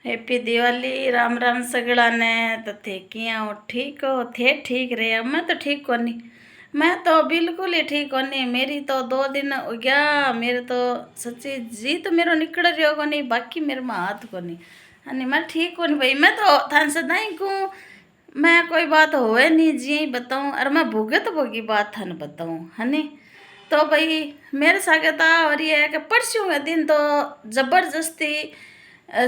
Happy Diwali. Ram Ram सगड़ा ने। तो थे किया हो ठीक हो? थे ठीक रहे? मैं तो ठीक कोनी। मैं तो बिल्कुल ही ठीक कोनी। मेरी तो 2 दिन हो गया। मेरे तो सच्ची जी तो मेरो निकल रही कोनी, बाकी मेरे में हाथ कोनी। हनी मैं ठीक कोनी भाई। मैं तो थान से नहीं कहूँ, मैं कोई बात होए नहीं जी बताऊँ, और मैं भुगत भोगी बात थान बताऊँ हनी। तो भाई मेरे साथ और ये है कि परसों के दिन तो जबरदस्ती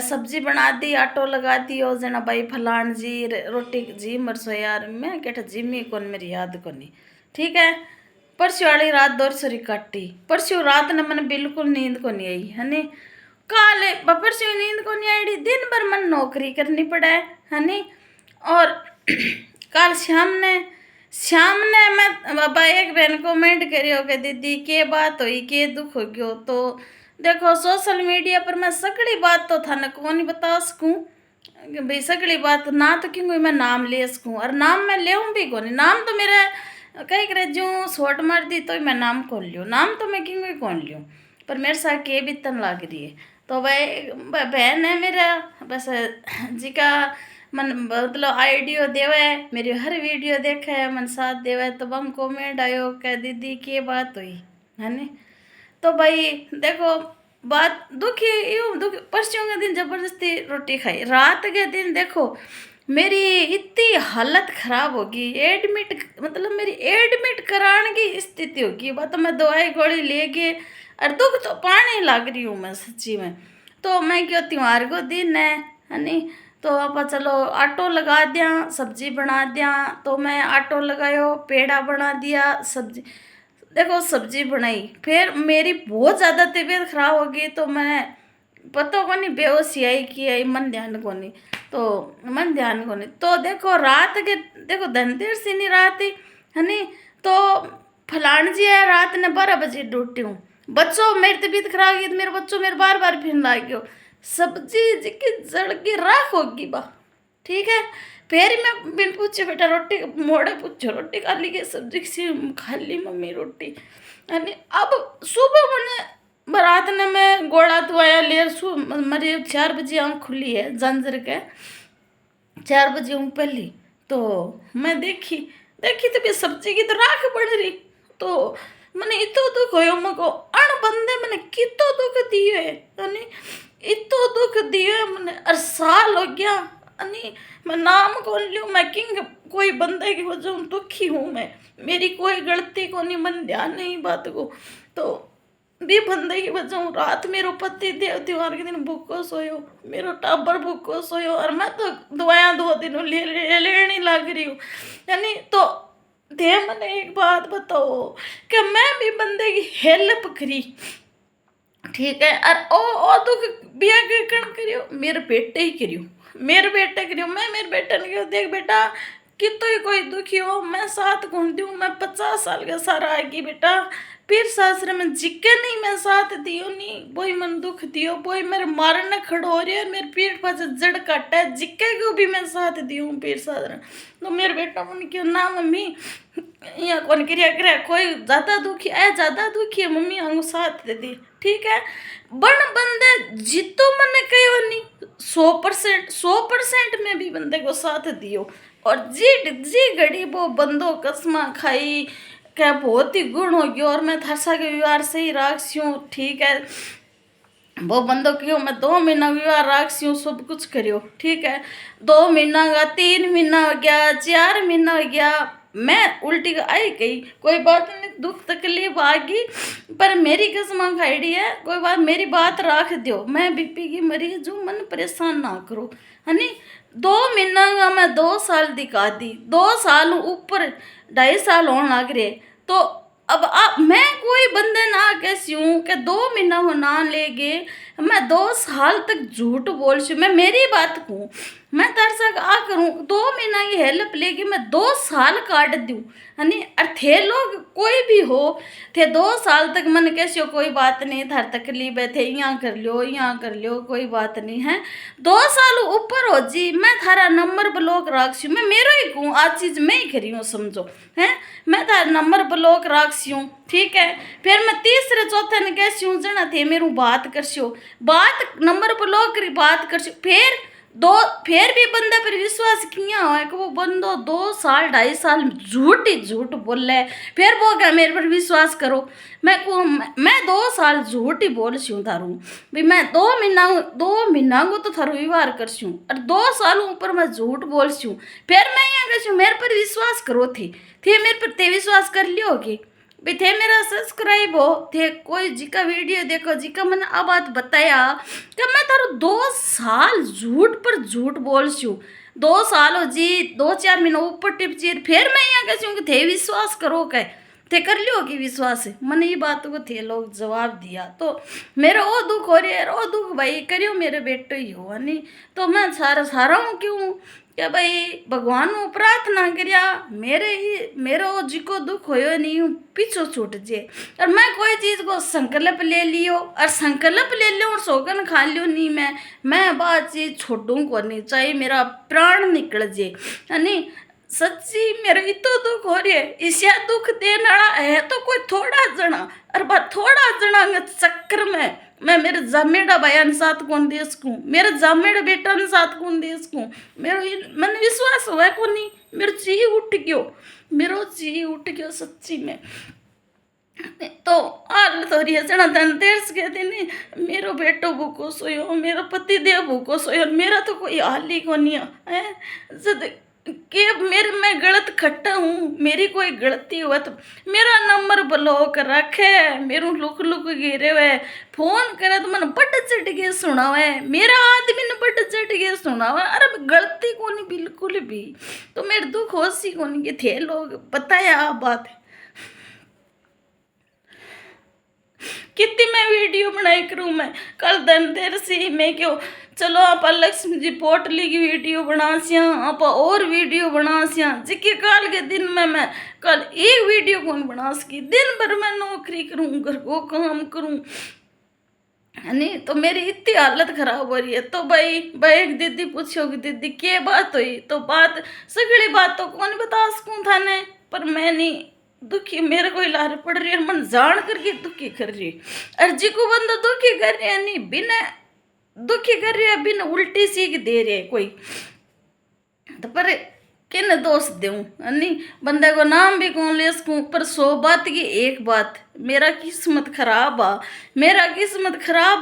सब्जी बना दी, आटो लगा दियो जना भाई फलान जी रोटी जी मरसो यार। मैं कहता जिमी कौन मेरी याद कोनी। ठीक है, परसों वाली रात दौर सरी काटी। परसों रात ने मैंने बिल्कुल नींद को नहीं आई है। काले परसों नींद को नहीं आई, दिन भर मन नौकरी करनी पड़े है। और कल शाम ने मैं बाबा एक बहन कमेंट करियो कि दीदी के बात हुई, के दुख हो गयो। तो देखो सोशल मीडिया पर मैं सगड़ी बात तो थाने को नहीं बता सकूँ भाई। सगड़ी बात ना तो क्यों मैं नाम ले सकूँ, और नाम मैं ले भी कौन। नाम तो मेरा कहीं करे जो शॉर्ट मार दी तो मैं नाम कौन लियो, नाम तो मैं क्यों कौन लियो। पर मेरे साथ के बीतन लग रही है। तो भाई बहन है मेरा बस जी का मन मतलब आइडियो देवे, मेरी हर वीडियो देखे है, मन साथ देवे। तो बम कमेंट आयो क्या दीदी के बात हुई है। तो भाई देखो बात दुखी यूँ दुखी। परसों के दिन जबरदस्ती रोटी खाई, रात के दिन देखो मेरी इतनी हालत खराब होगी, एडमिट मतलब मेरी एडमिट कराने की स्थिति होगी। बात तो मैं दवाई गोली लेके और दुख तो पाने लग रही हूँ मैं सच्ची में। तो मैं क्यों त्योहार को दिन है नहीं। तो आप चलो आटो लगा दिया, सब्जी बना दिया। तो मैं आटो लगायो, पेड़ा बना दिया, सब्जी देखो सब्जी बनाई। फिर मेरी बहुत ज़्यादा तबीयत खराब हो गई। तो मैं पता को नहीं बेहोशी आई कि आई, मन ध्यान को नहीं। तो मन ध्यान को नहीं। तो देखो रात के देखो धनतेरस नहीं रात ही है नहीं। तो फलान जी है रात ने 12 बजे ड्यूटी हूँ। बच्चों मेरी तबीयत खराब गई तो मेरे बच्चों मेरे बार बार फिर लाग गयो सब्जी जिकी जड़ की राख होगी बा। ठीक है, फिर मैं बिन पूछे बेटा रोटी मोड़े पूछो रोटी खा ली गई, सब्जी सी खा ली मम्मी रोटी। यानी अब सुबह मैंने रात ने मैं गोड़ा धोया लेर सु मेरी 4 बजे आँख खुली है जंजर के, 4 बजे हूँ पहली। तो मैं देखी देखी तो भी सब्जी की तो राख बढ़ रही। तो मैंने इतो दुख होयो मको अण बंदे मैंने कितो दुख दियो है यानी इतो दुख दियो है मैंने, और साल हो गया यानी मैं नाम कौन लियो। मैं किंग कोई बंदे की वजह दुखी हूँ मैं, मेरी कोई गलती को नहीं, मन ध्यान नहीं बात को। तो भी बंदे की वजह रात मेरो पति देव त्योहार के दिन भूखो सोयो, मेरो टाबर भूखो सोयो, और मैं तो दवाइयाँ 2 दिन लेनी लग रही हूँ यानी। तो दे मैंने एक बात बताओ कि मैं भी बंदे की हेल्प करी। ठीक है, और ओ दुख बिया के कण करियो मेरे बेटे ही करियो, मेरे बेटे करियो। मैं मेरे बेटे ने कहो देख बेटा कि तो ही कोई दुखी हो मैं साथ घूमती हूँ। मैं 50 साल का सारा आएगी बेटा, पीर सासरे में जिक्के नहीं मैं साथ दियो नहीं, वही मन दुख दियो, वही मेरे मारने खड़ो हो रही है, मेरे पीठ पास जड़ काटा है, जिक्के को भी मैं साथ दियो पीर सासरे। तो मेरे बेटा मन क्यों ना मम्मी यहाँ कौन क्रिया करे, कोई ज़्यादा दुखी है ज़्यादा दुखी है मम्मी हमको साथ दे दी। ठीक है, बन बंदे जितो मैंने कहो नहीं 100% में भी बंदे को साथ दियो। और जी घड़ी वो बंदो कसमा खाई क्या बहुत ही गुण हो गयो, और मैं थासा के व्यवहार से ही राखसी हूँ। ठीक है, वो बंदो क्यों मैं 2 महीना विवाह राखसी हूँ, सब कुछ करियो। ठीक है, 2 महीना का 3 महीना हो गया, 4 महीना हो गया, मैं उल्टी आई गई, कोई बात नहीं, दुख तकलीफ आ गई, पर मेरी कसम खाईडी है कोई बात मेरी बात राख दियो। मैं बीपी की मरीज हूँ, मन परेशान ना करो है नी। 2 महीना का मैं 2 साल दिखा दी, 2 साल ऊपर 2.5 साल होने लग रहे। तो अब आप मैं कोई बंदे ना कैसी हूँ कि 2 महीना हो ना लेगे, मैं 2 साल तक झूठ बोल सी। मैं मेरी बात कहूँ मैं तरसा आ करूँ 2 महीना की हेल्प लेके मैं 2 साल काट दूँ है। और थे लोग कोई भी हो थे 2 साल तक मन कैसे हो कोई बात नहीं, थार तकलीफ है थे यहाँ कर लियो कोई बात नहीं है। 2 साल ऊपर हो जी मैं थारा नंबर ब्लॉक राखसी हूँ, मैं मेरो ही कहूँ आज चीज़ मैं ही करी हूँ समझो है, मैं थारा नंबर ब्लॉक राखसी हूँ। ठीक है, फिर मैं तीसरे चौथे ने कैसी हूँ जना थे मेरू बात करसी हो बात नंबर ब्लॉक करी बात कर फिर भी बंदे पर विश्वास किया है कि वो बंदो 2 साल 2.5 साल झूठ ही झूठ बोले, फिर वो क्या मेरे पर विश्वास करो। मैं 2 साल झूठ ही बोल छूँ थारू भी, मैं 2 महीना को तो थारू व्यवहार कर छूँ और 2 सालों ऊपर मैं झूठ बोल छूँ, फिर मैं यहाँ कर छूँ मेरे पर विश्वास करो थे मेरे पर ते विश्वास कर लियो कि भाई थे मेरा सब्सक्राइब हो थे कोई जिका वीडियो देखो जिका मैंने अब बात बताया कि मैं थारो 2 साल झूठ पर झूठ बोल छू, 2 साल हो जी 2-4 महीना ऊपर टिप जी, फिर मैं यहाँ कहूँ कि थे विश्वास करो कह थे कर लियो कि विश्वास है। मैंने ये बात को थे लोग जवाब दिया तो मेरा वो दुख हो रहा है, वो दुख भाई करियो मेरे बेटे ही हो नहीं तो मैं सारा हूँ क्यों क्या भाई भगवान को प्रार्थना करिया मेरो जिको दुख होयो नहीं पीछो छूट जे, और मैं कोई चीज़ को संकल्प ले लियो और संकल्प ले लियो और सौगन खा लियो नहीं मैं बात चीज छोड़ूँ को नहीं चाहे मेरा प्राण निकल जे नहीं। सच्ची मेरा इतो दुख हो रही है, इसिया दुख देने वाला है तो कोई थोड़ा जना, और बात थोड़ा जना के चक्कर में मैं मेरे जमेड़ा भाई ने साथ कौन दे सकूँ, मेरे जमेड़े बेटा ने साथ कौन दे सकूँ, मैंने विश्वास हुआ को नहीं, मेरा जी उठ गयो सच्ची में। तो हाल तो रही जना धनतेरस के दिन मेरो बेटो भूखो सोयो, मेरा पति देव भूखो सोयो, मेरा तो कोई हाल ही को नहीं है जब कि मैं गलत खट्टा हूँ, मेरी कोई गलती हुआ तो मेरा नंबर ब्लॉक रखे, मेरू लुक गिरे हुए फोन करे तो मैंने बट चढ़ के सुना हुआ है, मेरा आदमी ने बट चढ़ के सुना हुआ है, अरे गलती को नहीं बिल्कुल भी, तो मेरे दुख होशी को नहीं थे लोग बताया बात है। कितनी मैं वीडियो बनाई करूँ, मैं कल धनतेरस ही मैं क्यों चलो आप लक्ष्मी जी पोटली की वीडियो बना सिया, आप और वीडियो बना सिया, जिसके काल के दिन में मैं कल एक वीडियो कौन बना सकी, दिन भर मैं नौकरी करूँ घर को काम करूँ नहीं तो मेरी इतनी हालत खराब हो रही है। तो भाई एक दीदी पूछोगी दीदी क्या बात हुई, तो बात सगड़ी बात तो कौन बता सकूँ थाने, पर मैं नहीं दुखी मेरे को लार पड़ रही है, मन जान करके दुखी कर रही है, और जिको बंदा दुखी कर रही है नहीं बिना दुखी कर रही है बिना उल्टी सीख दे रहे कोई, तो पर किन दोष दूँ नहीं, बंदे को नाम भी कौन ले सकूँ, पर 100 बात की एक बात मेरा किस्मत खराब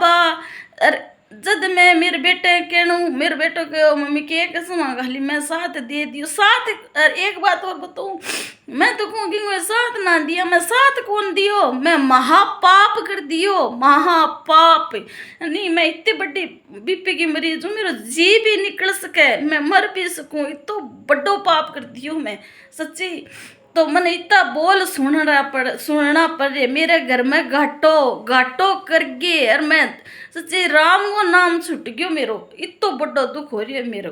आ। और जब मैं मेरे बेटे कहूँ मेरे बेटो को मम्मी के कसम खाली मैं साथ दे दियो साथ, और एक बात और बताऊँ मैं तो कहूँ कि साथ ना दिया, मैं साथ कौन दियो, मैं महापाप कर दियो महापाप नहीं, मैं इतनी बड़ी बीपी की मरीज हूँ, मेरा जी भी निकल सके मैं मर भी सकूँ, तो बड़ो पाप कर दियो मैं सच्ची। तो मैंने इतना बोल सुनना पड़ रहे मेरे घर में घाटो कर गए, और मैं सच्ची राम को नाम छूट गयो मेरो, इतो बड़ो दुख हो रही है मेरो,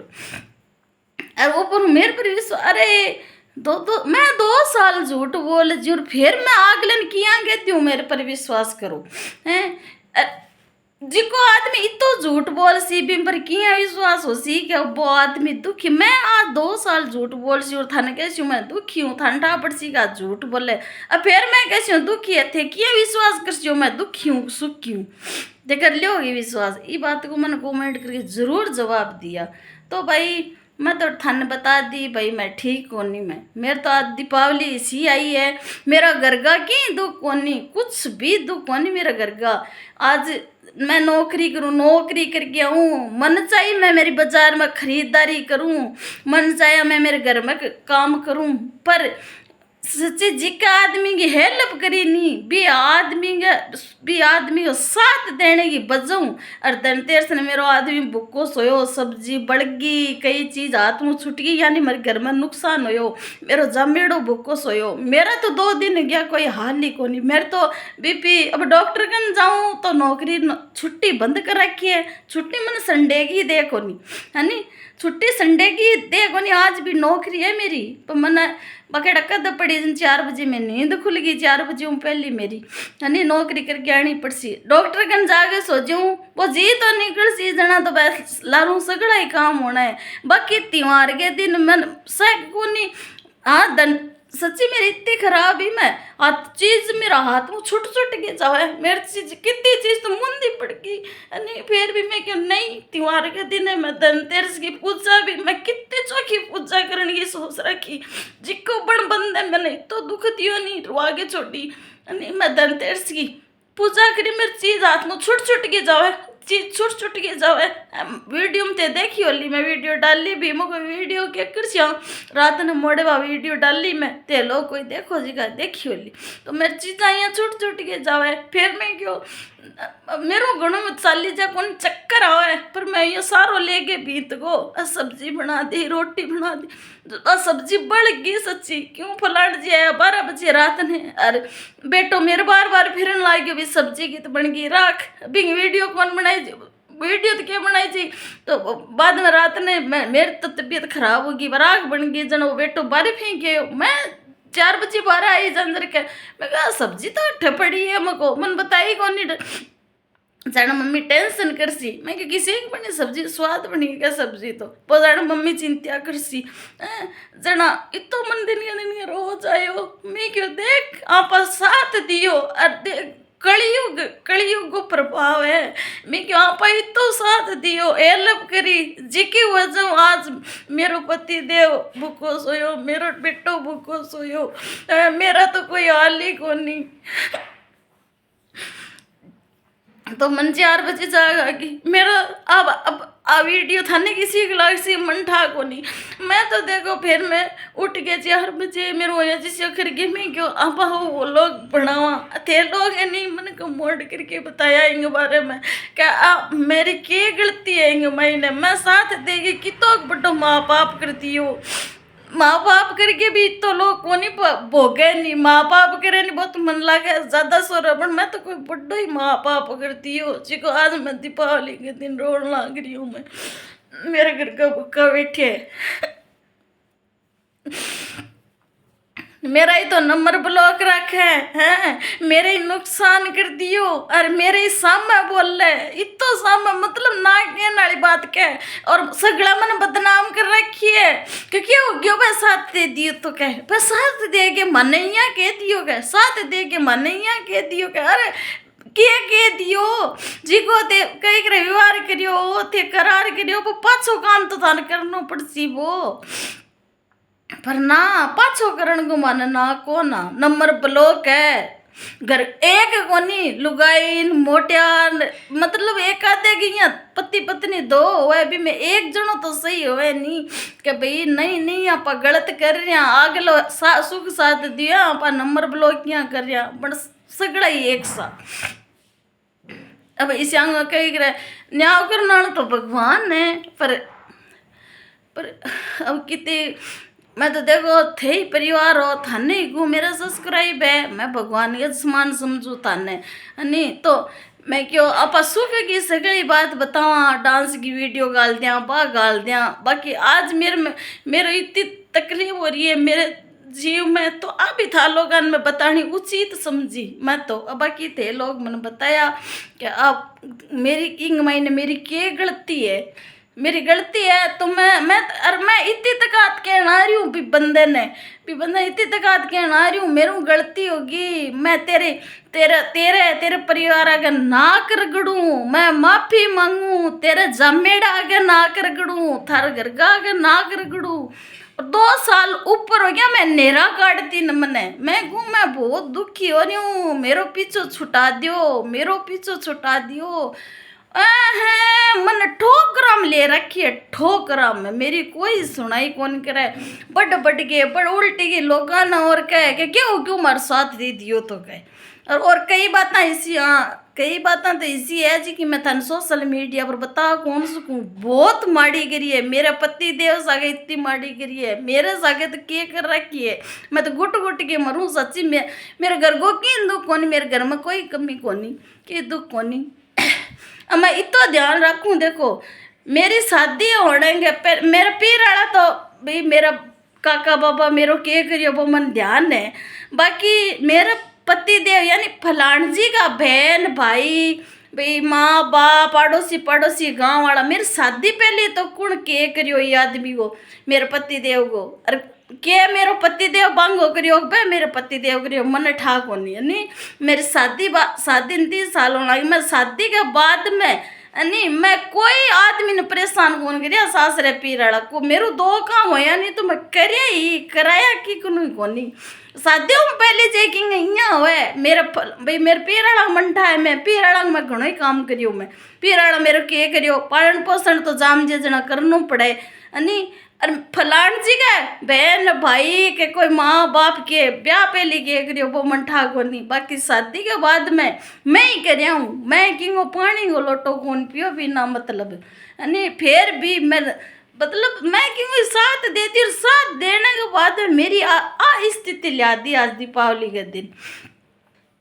और ऊपर मेरे पर विश्वास अरे मैं 2 साल झूठ बोल जी, और फिर मैं आगलन किया कहती हूँ मेरे पर विश्वास करो हैं, जिको आदमी इतो झूठ बोल सी बिम पर किया विश्वास हो सी क्या वो आदमी दुखी, मैं आज 2 साल झूठ बोल सी और थाने कैसी मैं दुखी हूँ, थाने टापड़ सी का झूठ बोले, अब फिर मैं कैसी हूँ दुखी है थे किया विश्वास कर सी मैं दुखी हूँ सुखी हूँ, देकर लियोगी विश्वास। ये बात को मैंने कमेंट करके ज़रूर जवाब दिया। तो भाई मैं तो थाने बता दी भाई मैं ठीक कोनी, मैं मेरे तो आज दीपावली इसी आई है, मेरा गरगा की दुख कोनी कुछ भी दुख कोनी मेरा गरगा, आज मैं नौकरी करूँ नौकरी करके आऊँ, मन चाहिए मैं मेरी बाजार में खरीदारी करूँ, मन चाहे मैं मेरे घर में काम करूँ, पर सच्ची जिका आदमी की हेल्प करी नहीं भी आदमी को साथ देने की बजाऊँ, और धनतेरस ने मेरो आदमी भूखो सोयो सब्जी बढ़ गई कई चीज़ हाथ में छुट गई, यानी मेरे घर में नुकसान होयो, मेरो जमेड़ो भूखो सोयो, मेरा तो 2 दिन गया कोई हाल ही को नहीं, मेरे तो बीपी अब डॉक्टर कन जाऊँ तो नौकरी छुट्टी बंद कर रखी है, छुट्टी मैंने संडे की दे को नहीं है नी, छुट्टी संडे की दे को नहीं, आज भी नौकरी है मेरी, तो मैंने बकेड़ा कद पड़ी 4 बजे में नींद खुल गई, 4 बजे हूँ पहली मेरी है नी नौकरी करके आनी पड़सी, डॉक्टर कन जाके सो जाऊँ वो जी तो निकल सी जना तो बस लारूँ सगड़ा ही काम होना है, बाकी त्योहार के दिन मन सह को नहीं हाँ सच्ची मेरी इतनी खराब ही मैं हाथ चीज मेरा हाथ में छुट छुट के जावे मेरी चीज कितनी चीज तो मुंदी पड़ गई नहीं फिर भी मैं क्यों नहीं त्योहार के दिन है मैं धनतेरस की पूजा भी मैं कितनी चौकी पूजा करने की सोच रखी जिको बड़ बंदे मैंने तो दुख दियो नहीं आगे छोड़ी नहीं मैं धनतेरस की पूजा करी मेरी चीज हाथ में छुट छुट के जावे चीज छुट छुट के जावे वीडियो में ते देखी होली मैं वीडियो डाली भी मुझे वीडियो क्या कर रात ने मोड़े बा वीडियो डाली मैं ते लोग कोई देखो जी का देखी होली तो मेरी चीज़ा यहाँ छुट छुट के जावे फिर मैं क्यों मेरो घणों में चाली जा कौन चक्कर आवे पर मैं ये सारो लेके बीत गो सब्जी बना दी रोटी बना दी सब्जी बढ़ गई सच्ची क्यों फलाट जी आया 12 बजे रात ने अरे बेटो मेरे बार बार फिरन लाग गयो भी सब्जी की तो बन गई राख बिंग वीडियो कौन बनाई वीडियो तो क्या बनाई थी तो बाद में रात ने मेरी तो तबीयत खराब होगी राख बन गई जन वो बेटो बाहर फेंक गए मैं 4 बजे बाहर आई अंदर के मैं कहा सब्जी तो अट्ठे पड़ी है मको मन बताई कौन नहीं जाना मम्मी टेंशन करसी मैं कि किसी एक बनी सब्जी स्वाद बनी क्या सब्जी तो वो जाना मम्मी चिंता करसी जना इतो मन दिन रोज आयो मैं क्यों देख आप साथ दियो और देख कलयुग को प्रभाव है मैं क्यों आप तो साथ दियो हेल्प करी जिकी वजह आज मेरो पति देव भूखो सोयो मेरो बेटो भूखो सोयो मेरा तो कोई हाल ही कोनी तो मन 4 बजे जागी मेरा अब आ वीडियो थाने किसी क्लाक से मन ठा को नहीं मैं तो देखो फिर मैं उठ के 4 बजे मेरे हो जिस अखर के मैं क्यों अब वो लोग बनावा थे लोग है नहीं मैंने को मोड़ करके बताया इनके बारे में क्या मेरी क्या गलती है इनके मैंने मैं साथ देगी कितो बड़ो माँ बाप करती हो माँ बाप करके भी तो लोग को नहीं भोगे नहीं माँ बाप करे नहीं बहुत मन लगे ज़्यादा सो रहा पर मैं तो कोई बड्डो ही माँ बाप करती हूँ जिको आज मैं दीपावली के दिन रोने लग रही हूँ मैं मेरे घर का भूखा बैठे मेरा ही तो नंबर ब्लॉक रखा है मेरे ही नुकसान कर दियो और मेरे ही सामने बोल ले इतो सामने मतलब ना कहने वाली बात क्या और सगड़ा मन बदनाम कर रखी है क्योंकि हो गयो भाई साथ दे दियो तो कह भाई साथ दे के मनैया कह दियो क्या साथ दे के मनैया कह दियो क्या अरे के दियो जिको ते कई रविवार करियो थे करार करियो वो पाछो काम तो थान करनो पड़सी वो पर ना पाछो करण को मन ना को ना नंबर ब्लॉक है घर एक कोनी लुगाई मोटियान मतलब एक आधे की पति पत्नी 2 होए भी में एक जनो तो सही होए नहीं कि भाई नहीं आप गलत कर रहे हैं आगलो सुख साथ दिया आप नंबर ब्लॉक क्या कर रहे हैं बड़ सगड़ा ही एक सा अब इस कही करे न्याय करना तो भगवान है पर अब कितने मैं तो देखो थे ही परिवार हो थाने को मेरा सब्सक्राइब है मैं भगवान के समान समझू थाने नहीं तो मैं क्यों आप सुख की सगली बात बतावा डांस की वीडियो गाल दिया गाल दिया बाकी आज मेरे इतनी तकलीफ हो रही है मेरे जीव में तो अभी था लोगों में बतानी उचित समझी मैं तो अब बाकी थे लोग मैंने बताया कि आप मेरी किंग माई ने मेरी क्या गलती है मेरी गलती है तो मैं इतनी तकात कहना रही हूँ भी बंदे इतनी तकात कहना रही हूँ मेरू गलती होगी मैं तेरे परिवार आगे नाक रगड़ूँ मैं माफ़ी मांगूँ तेरे जमेड़ा आगे नाक रगड़ूँ थार घर का आगे नाक रगड़ूँ 2 साल ऊपर हो गया मैं नेरा काटती न मने मैं बहुत दुखी हो रही हूँ मेरो पीछो छुटा दियो मन ठोकराम ले रखी है ठोकराम में मेरी कोई सुनाई कौन करे बड़ के बड़ उल्टी के लोग ना और कहे कि क्यों मार साथ दे दियो तो कहे और कई बातें तो इसी है जी कि मैं थाने सोशल मीडिया पर बता कौन सकूँ बहुत माड़ी करी है मेरे पति देव सागे इतनी माड़ी करी है मेरे सागे तो क्या कर रखी है मैं तो गुट के मरूँ सच्ची में मेरे घर को की दुख कोनी मेरे घर में कोई कमी कोनी कि दुख कोनी अब मैं इतना ध्यान रखूँ देखो मेरी शादी होनेंगे मेरा पीर वाला तो भाई मेरा काका बाबा मेरो के करियो वो मन ध्यान है बाकी मेरा पति देव यानी फलान जी का बहन भाई भाई माँ बाप पड़ोसी गांव वाला मेरी शादी पहले तो कौन के करियो ये आदमी को मेरे पति देव को अरे के मेरो पति देव बांगो करियो बे मेरे पति देव करियो मन ठा कोनी नहीं मेरी शादी 3 साल होने लगी। मैं शादी के बाद में नहीं मैं कोई आदमी ने परेशान कौन करिया सासरे पीराड़ा को मेरो 2 काम होया नहीं तो मैं करिया ही कराया कि कोनी शादियों में पहले चेकिंग यहाँ हुए मेरा भाई मेरे पीराड़ा मंठा है मैं पीराड़ा में घणो ही काम करियो मैं पीराड़ा मेरे के करियो पालन पोषण तो जाम जे जना करनो पड़े नहीं और फलान जी का बहन भाई के कोई माँ बाप के ब्याह पहले के करियो वो मंठा को नहीं बाकी शादी के बाद में मैं ही करिया हूँ मैं किंगो पानी को लोटो कौन पियो बिना मतलब नहीं फिर भी मैं मतलब मैं क्यों साथ देती और साथ देने के बाद मेरी स्थिति लिया दी आज दीपावली के दिन।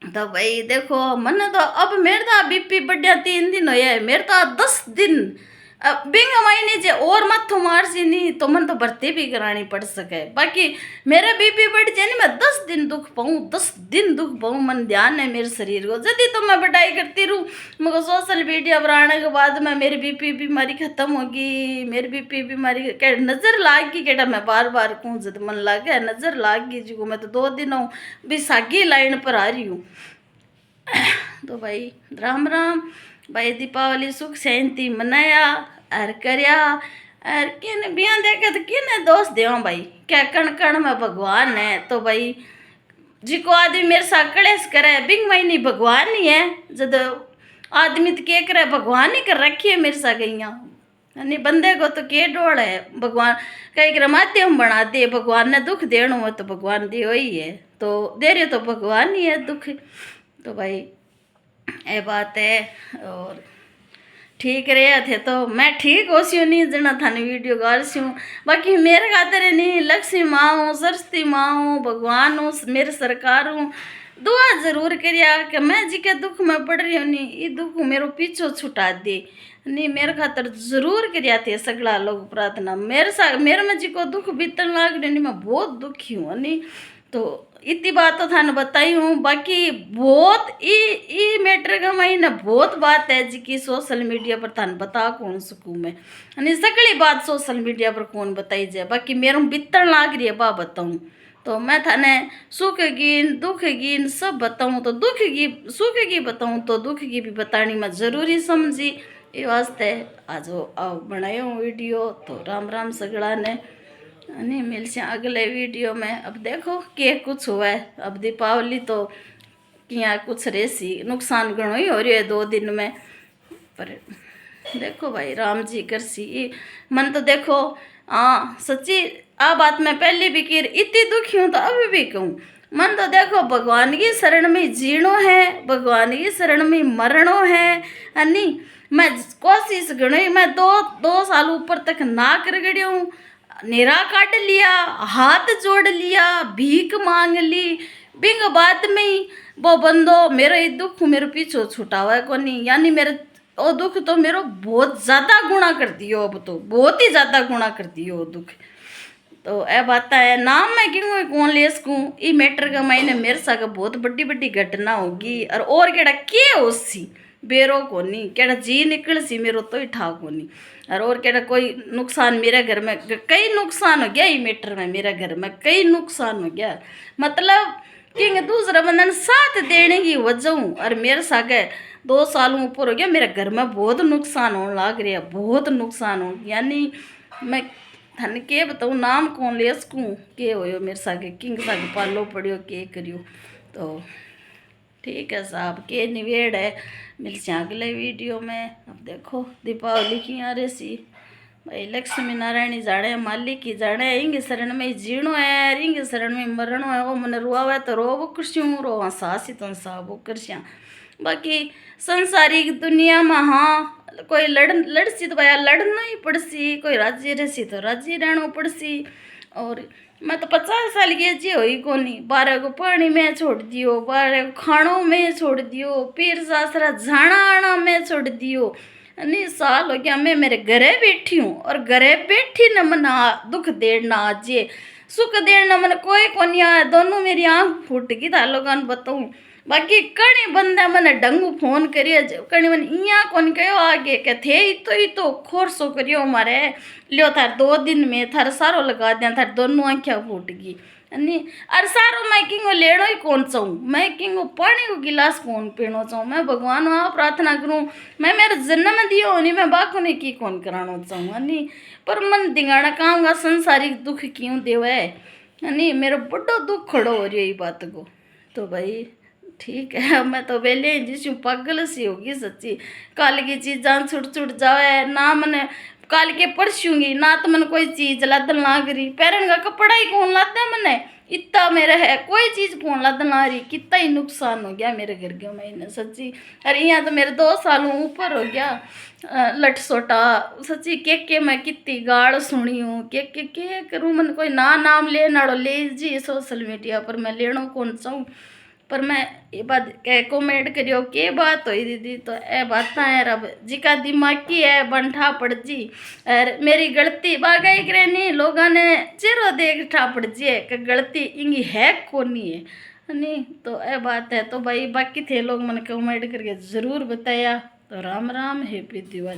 तो भाई देखो मन तो अब मेरे तो बीपी बढ़िया 3 दिन हो मेरे तो 10 दिन बिंग महीने जे और मत मार सी नहीं तो मन तो भर्ती भी करानी पड़ सके बाकी मेरा बीपी बढ़ जाए नहीं मैं 10 दिन दुख पाऊँ 10 दिन दुख पाऊँ मन ध्यान है मेरे शरीर को जल्दी तो मैं बढ़ाई करती रहूँ मगर सोशल मीडिया पर आने के बाद में मेरी बीपी बीमारी खत्म होगी मेरी बीपी बीमारी के नज़र लाग गई केटा मैं बार बार कहूँ जब मन लाग गया नज़र लाग गई जी को मैं तो 2 दिनों भी सागी लाइन पर आ रही हूँ। तो भाई राम राम भाई दीपावली सुख शांति मनाया और करया और किन बियान देखा तो किन दोस्त देवा भाई क्या कण कण में भगवान है। तो भाई जिको आदमी मेरे साथ कलेश करे बिंग महीनी भगवान ही है जब आदमी तो क्या करे भगवान ही कर रखी है मेरे साथ गईया नहीं बंदे को तो के डोड़ है भगवान कई कर माध्यम बना दे भगवान ने दुख देना हो तो भगवान दे ही है तो दे रहे तो भगवान ही है दुख। तो भाई ये बात है और ठीक रहे थे तो मैं ठीक हो सी नहीं जना थाने वीडियो गाल सी हूँ बाकी मेरे खातर नहीं लक्ष्मी माँ हूँ सरस्वती माँ हूँ भगवान हूँ मेरे सरकार हूँ दुआ जरूर करिया कि मैं जी के दुख में पड़ रही हूँ नहीं ये दुख मेरो पीछो छुटा दे नहीं मेरे खातर जरूर करिया थे सगला लोग प्रार्थना मेरे में जी को दुख बीतन लाग रही नहीं मैं बहुत दुखी हूँ नहीं तो इतनी बात तो थाने बताई हूँ बाकी बहुत ई मैटर का महीना बहुत बात है जी की सोशल मीडिया पर थाने बता कौन सकूँ मैं नहीं सकली बात सोशल मीडिया पर कौन बताई जाए बाकी मेरे में बीतन लाग रही है बा बताऊँ तो मैं थाने सुख गिन दुख गिन सब बताऊँ तो सुख की बताऊँ तो दुख की भी बतानी मैं ज़रूरी समझी ये वास्ते आज बनाया हूँ वीडियो। तो राम राम सगड़ा ने नहीं मिल से अगले वीडियो में। अब देखो के कुछ हुआ है अब दीपावली तो किया कुछ रेसी नुकसान घणो ही हो रही है 2 दिन में पर देखो भाई राम जी कर सी मन तो देखो हाँ सच्ची आ बात मैं पहले भी की इतनी दुखी हूँ तो अभी भी कहूँ मन तो देखो भगवान की शरण में जीणो है भगवान की शरण में मरणो है नहीं मैं कोशिश घणी मैं 2 साल ऊपर तक नाक रगड़ी हूँ नेरा काट लिया हाथ जोड़ लिया भीख मांग ली बिंग बात में ही वो बंदो मेरा ये दुख मेरे पीछे छुटा हुआ है को नहीं यानी मेरे वो दुख तो मेरे बहुत ज़्यादा गुणा कर दियो अब तो बहुत ही ज़्यादा गुणा कर दियो वो दुख। तो ए बात है नाम मैं क्यों कौन ले सकूँ ये मैटर का मैंने मेरे साथ बहुत बड़ी घटना होगी और केड़ा के हो सी बेरो को नहीं केड़ा जी निकल सी मेरो तो ही ठा को नहीं और केड़ा कोई नुकसान मेरे घर में कई नुकसान हो गया ये मैटर में मेरे घर में कई नुकसान हो गया मतलब कि दूसरा बंदन साथ देने की वजह और मेरे साथ 2 सालों ऊपर हो गया मेरे घर में बहुत नुकसान होने लग रहा है बहुत नुकसान हो यानी मैं थाने के बताऊँ नाम कौन ले सकूँ के हो मेरे साथ किंग साथ पालो पड़ियो के करियो। तो ठीक है साहब के निवेड़ है मिल से अगले वीडियो में। अब देखो दीपावली की आ रही सी भाई लक्ष्मी नारायण ही जाने मालिक ही जाने इंगे शरण में जीणो है इंगे शरण में मरणो है वो मैंने रुआवे तो रो वो करस्यूँ रोवा सासी तो सा वो करस्या बाकी संसारिक दुनिया में हाँ कोई लड़सी तो भाई लड़ना ही पड़सी कोई राजी रहसी तो राजी रहना पड़सी। और मैं तो 50 साल की जी हुई कोनी 12 को पानी में छोड़ दियो 12 को खानों में छोड़ दियो पीर सासरा जाना आना में छोड़ दियो नहीं साल हो गया मैं मेरे घरे बैठी हूँ और घरे बैठी न मन दुख देना आजे सुख देना मन कोई कोनी आया दोनों मेरी आँख फूट गई था लोगों बताऊँ बाकी कणी बंदा मैंने डंगू फोन करिए कणी मन इया कौन कहो आगे के थे ही तो खोरसो करियो मारे लियो थार 2 दिन में थार सारो लगा दिया थार दोनों आंखिया फूट गई नहीं अरे सारो मैं किंगो लेनो ही कौन चाहूँ मैं किंगो पानी को गिलास कौन पीनो चाहूँ मैं भगवान वहाँ प्रार्थना करूँ मैं मेरा जन्म दियो नहीं मैं बाको ने की कौन कराना चाहूँ नहीं पर मन दिंगाना काम का संसारिक दुख क्यों देवे नहीं मेरा बड़ा दुख खड़ो हो रही है बात को तो भाई ठीक है मैं तो वेले जिसू पागल सी होगी सच्ची कल की चीज़ां छुट छुट जावे ना मैंने कल के परसूंगी ना तो मैंने कोई चीज़ लदन लाग रही पैरन का कपड़ा ही कौन लाता है मैंने इतना मेरा है कोई चीज़ कौन लदन ला रही कितना ही नुकसान हो गया मेरे घर के महीने सच्ची अरे यहाँ तो मेरे 2 सालों ऊपर हो गया लट सोटा सच्ची के मैं कितनी गाड़ सुनी हूँ के करूँ मैंने कोई ना नाम लेना ले जी सोशल मीडिया पर मैं लेना कौन चाहूँ पर मैं ये बात कह कमेंट करियो के बात हुई दीदी तो ए बात है रब जिका दिमाग की है बंठा पड़ जी और मेरी गलती बागाई करे नहीं लोगों ने चेहरो देख ठा पड़ जी है कि गलती इंगी है कोनी है नहीं तो ए बात है तो भाई बाकी थे लोग मैंने कमेंट करके ज़रूर बताया तो राम राम हैप्पी दिवाली।